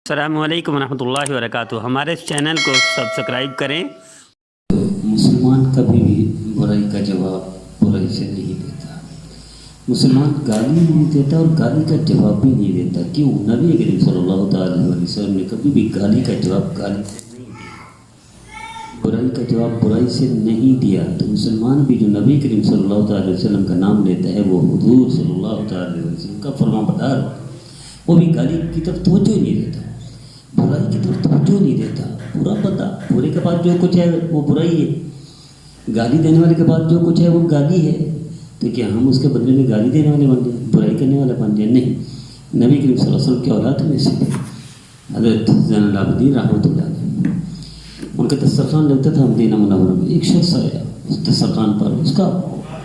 السلام علیکم ورحمۃ اللہ وبرکاتہ۔ ہمارے چینل کو سبسکرائب کریں۔ مسلمان کبھی بھی برائی کا جواب برائی سے نہیں دیتا۔ مسلمان گالی نہیں دیتا اور گالی کا جواب بھی نہیں دیتا۔ کیوں؟ نبی کریم صلی اللہ تعالیٰ علیہ وسلم نے کبھی بھی گالی کا جواب گالی سے نہیں دیا، برائی کا جواب برائی سے نہیں دیا۔ تو مسلمان بھی جو نبی کریم صلی اللہ تعالیٰ علیہ وسلم کا نام لیتا ہے وہ حضور صلی اللہ تعالیٰ علیہ وسلم کا فرمانبردار، وہ بھی گالی کی طرف توجہ نہیں دیتا، برائی کی طرف توجہ نہیں دیتا۔ برا پتہ، برے کے بعد جو کچھ ہے وہ برائی ہے، گالی دینے والے کے بعد جو کچھ ہے وہ گالی ہے۔ تو کیا ہم اس کے بدلے میں گالی دینے والے بن جائیں، برائی کرنے والے بن جائیں؟ نہیں۔ نبی کریم صلی اللہ علیہ وسلم کی اولاد میں سے حضرت زین العابدین رحمۃ اللہ علیہ، ان کا دسترخوان لگتا تھا مدینہ منورہ میں۔ ایک شخص آیا اس دسترخوان پر، اس کا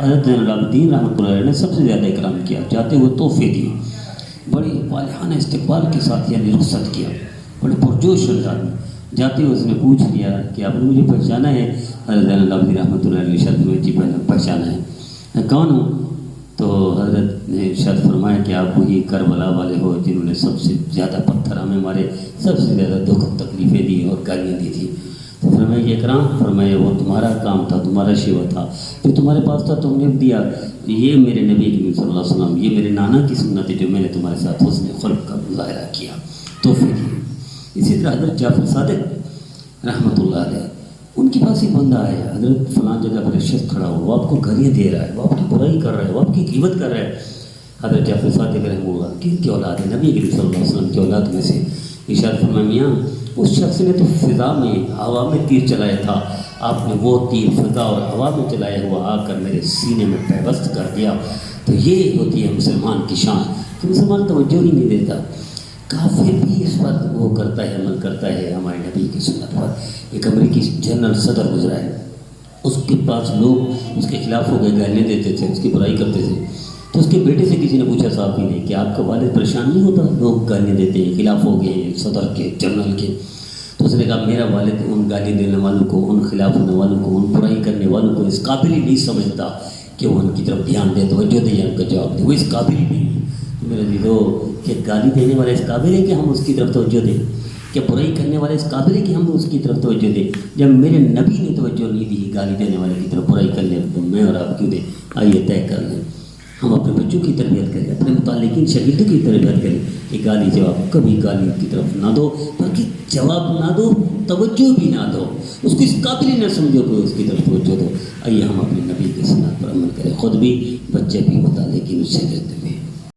حضرت زین العابدین رحمۃ اللہ علیہ نے سب سے زیادہ اکرام کیا، جاتے ہوئے تحفے دیے، بڑے والہانہ استقبال کے ساتھ یعنی رخصت کیا، بڑے پرجوش انداز میں۔ جاتے ہوئے اس نے پوچھ لیا کہ آپ نے مجھے پہچانا ہے؟ حضرت زین العابدین رحمۃ اللہ علیہ شرط میں جی میں نے پہچانا ہے۔ میں کون ہوں؟ تو حضرت نے ارشاد فرمایا کہ آپ وہی کربلا والے ہو جنہوں نے سب سے زیادہ پتھر ہمیں مارے، سب سے زیادہ دکھ تکلیفیں دی اور گالیاں دی تھی۔ تو فرمایا یہ اکرام، فرمایا وہ تمہارا کام تھا، تمہارا شیوا تھا، جو تمہارے پاس تھا تم نے دیا۔ یہ میرے نبی کریم صلی اللہ علیہ وسلم، یہ میرے نانا کی سنت ہے جو میں نے تمہارے ساتھ حسن خلق کا مظاہرہ کیا، تحفے دیے۔ اسی طرح حضرت جعفر صادق رحمۃ اللہ علیہ، ان کے پاس ایک بندہ آیا، حضرت فلاں جگہ پر ایک شخص کھڑا ہوا، وہ آپ کو گالیاں دے رہا ہے، وہ آپ کی برائی کر رہا ہے، وہ آپ کی غیبت کر رہا ہے۔ حضرت جعفر صادق رحمہ اللہ کن کی اولاد ہے؟ نبی کریم صلی اللہ علیہ وسلم کی اولاد میں سے۔ ارشاد فرمایا میاں اس شخص نے تو فضا میں ہوا میں تیر چلایا تھا، آپ نے وہ تیر فضا اور ہوا میں چلایا ہوا آ کر میرے سینے میں پیوست کر دیا۔ تو یہ ہوتی ہے مسلمان کی شان کہ مسلمان توجہ ہی نہیں دیتا۔ کافر بھی اس پر وہ کرتا ہے، عمل کرتا ہے ہمارے نبی کی سنت پر۔ ایک امریکی جنرل صدر گزرا ہے، اس کے پاس لوگ اس کے خلاف ہو گئے، گالیاں دیتے تھے، اس کی برائی کرتے تھے۔ تو اس کے بیٹے سے کسی نے پوچھا صاحب ہی نے کہ آپ کا والد پریشان نہیں ہوتا؟ لوگ گالیاں دیتے ہیں، خلاف ہو گئے ہیں صدر کے، جنرل کے۔ تو اس نے کہا میرا والد ان گالی دینے والوں کو، ان خلاف ہونے والوں کو، ان برائی کرنے والوں کو اس قابل ہی نہیں سمجھتا کہ وہ ان کی طرف دھیان دے، توجہ دے یا ان کا جواب دے، وہ اس قابل ہی نہیں۔ میرے دیدو کہ گالی دینے والے اس قابل ہے کہ ہم اس کی طرف توجہ دیں؟ کہ برائی کرنے والے اس قابل ہے کہ ہم اس کی طرف توجہ دیں؟ جب میرے نبی نے توجہ نہیں دی گالی دینے والے کی طرف، برائی کرنے تو میں اور آپ کیوں دیں؟ آئیے طے کر لیں، ہم اپنے بچوں کی تربیت کریں، اپنے متعلقین شاگردوں کی تربیت کریں کہ گالی جواب کبھی گالی کی طرف نہ دو، بلکہ جواب نہ دو، توجہ بھی نہ دو، اس کو اس قابل ہی نہ سمجھو کہ اس کی طرف توجہ دو۔ آئیے ہم اپنے نبی کی سنت پر عمل کریں، خود بھی، بچے بھی، متعلقین اس شاگرد بھی۔